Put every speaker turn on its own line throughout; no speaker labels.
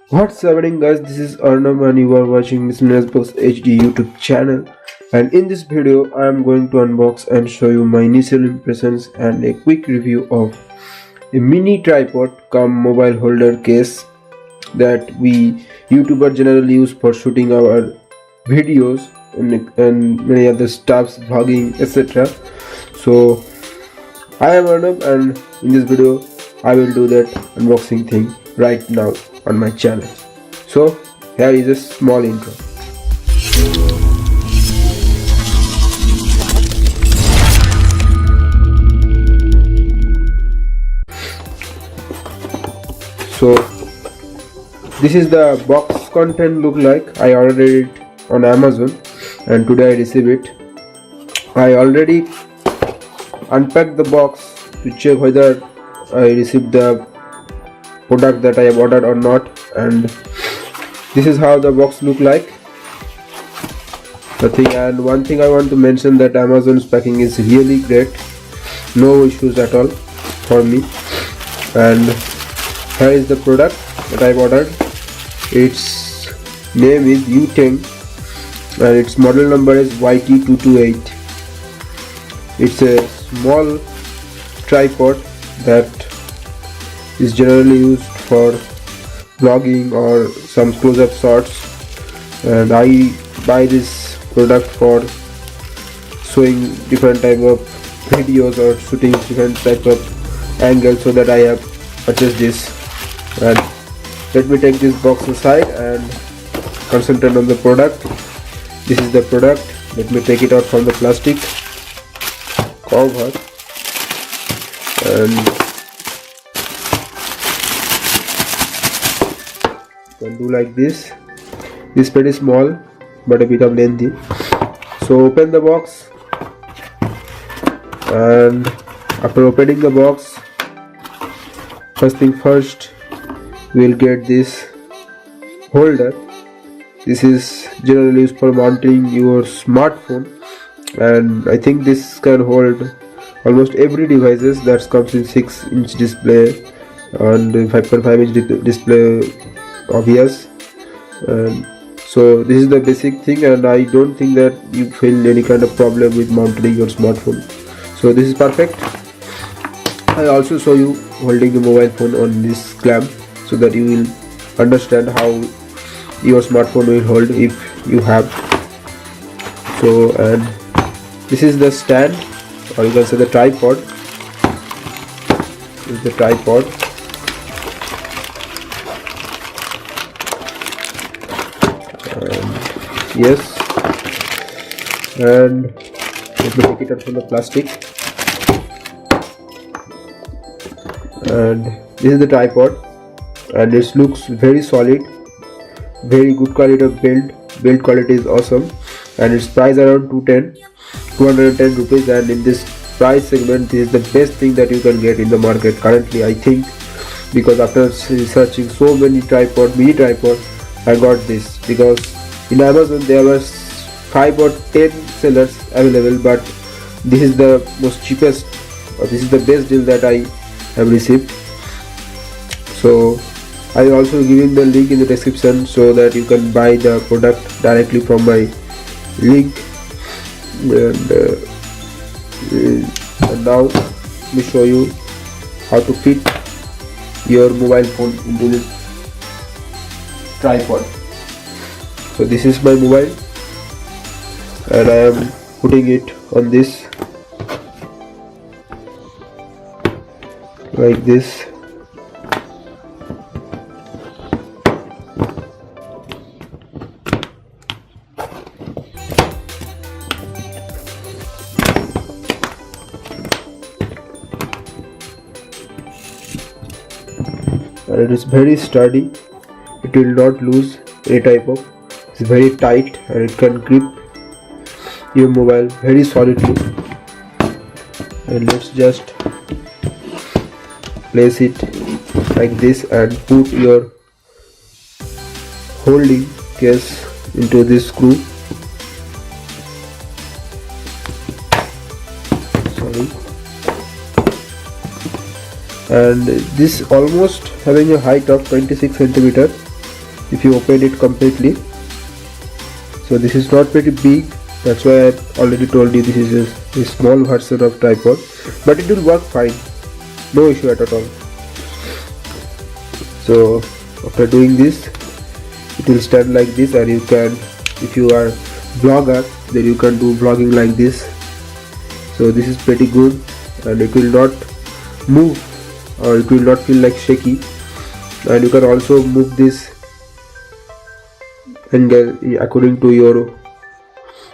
What's happening, guys? This is Arnab and you are watching MiscellaneousBox HD YouTube channel, and in this video I am going to unbox and show you my initial impressions and a quick review of a mini tripod cum mobile holder case that we YouTuber generally use for shooting our videos and many other stuffs, vlogging, etc. So I am Arnab, and in this video I will do that unboxing thing right now on my channel. So here is a small intro. So this is the box content look like. I ordered it on Amazon and today I received it. I already unpacked the box to check whether I received the product that I have ordered or not, and this is how the box look like. And one thing I want to mention, that Amazon's packing is really great, no issues at all for me. And here is the product that I've ordered. Its name is U10 and its model number is YT-228. It's a small tripod that is generally used for vlogging or some close-up shots, and I buy this product for showing different type of videos or shooting different type of angles, so that I have purchased this. And let me take this box aside and concentrate on the product. This is the product. Let me take it out from the plastic cover and can do like this. This pretty small but a bit of lengthy. So open the box, and after opening the box, first thing first, we'll get this holder. This is generally used for mounting your smartphone, and I think this can hold almost every devices that comes in 6-inch display and 5.5-inch display obvious. And so this is the basic thing, and I don't think that you feel any kind of problem with mounting your smartphone. So this is perfect. I also show you holding the mobile phone on this clamp, so that you will understand how your smartphone will hold if you have. So, and this is the stand, or you can say the tripod. This is the tripod. Yes, and let me take it out from the plastic. And this is the tripod, and it looks very solid, very good quality of build quality is awesome, and its price around 210 rupees. And in this price segment, this is the best thing that you can get in the market currently, I think, because after researching so many mini tripod, I got this, because in Amazon there were 5 or 10 sellers available, but this is the most cheapest, or this is the best deal that I have received. So I will also give you the link in the description, so that you can buy the product directly from my link. And now let me show you how to fit your mobile phone into this tripod. So this is my mobile, and I am putting it on this like this. And it is very sturdy, it will not lose any type of. It's very tight, and it can grip your mobile very solidly. And let's just place it like this and put your holding case into this screw. Sorry. And this almost having a height of 26 centimeter, if you open it completely. So this is not pretty big, that's why I already told you this is a small version of tripod, but it will work fine, no issue at all. So after doing this, it will stand like this, and you can, if you are vlogger, then you can do vlogging like this. So this is pretty good, and it will not move, or it will not feel like shaky. And you can also move this angle according to your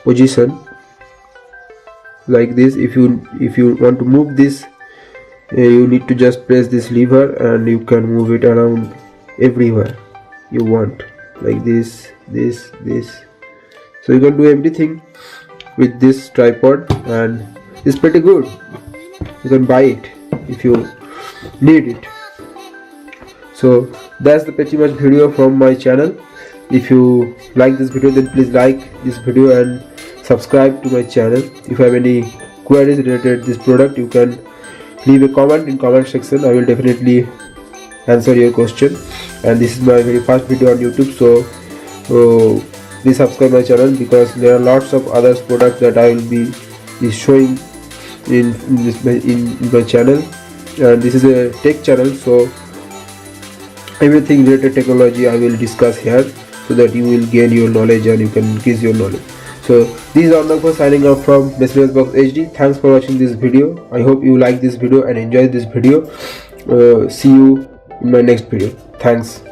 position, like this. If you want to move this, you need to just press this lever, and you can move it around everywhere you want, like this. So you can do everything with this tripod, and it's pretty good. You can buy it if you need it. So that's the pretty much video from my channel. If you like this video, then please like this video and subscribe to my channel. If you have any queries related to this product, you can leave a comment in comment section. I will definitely answer your question. And this is my very first video on YouTube, so please subscribe my channel, because there are lots of other products that I will be showing in my channel. And this is a tech channel, so everything related to technology I will discuss here, so that you will gain your knowledge and you can increase your knowledge. So this is Unported signing off from MiscellaneousBox HD. Thanks for watching this video. I hope you like this video and enjoy this video. See you in my next video. Thanks.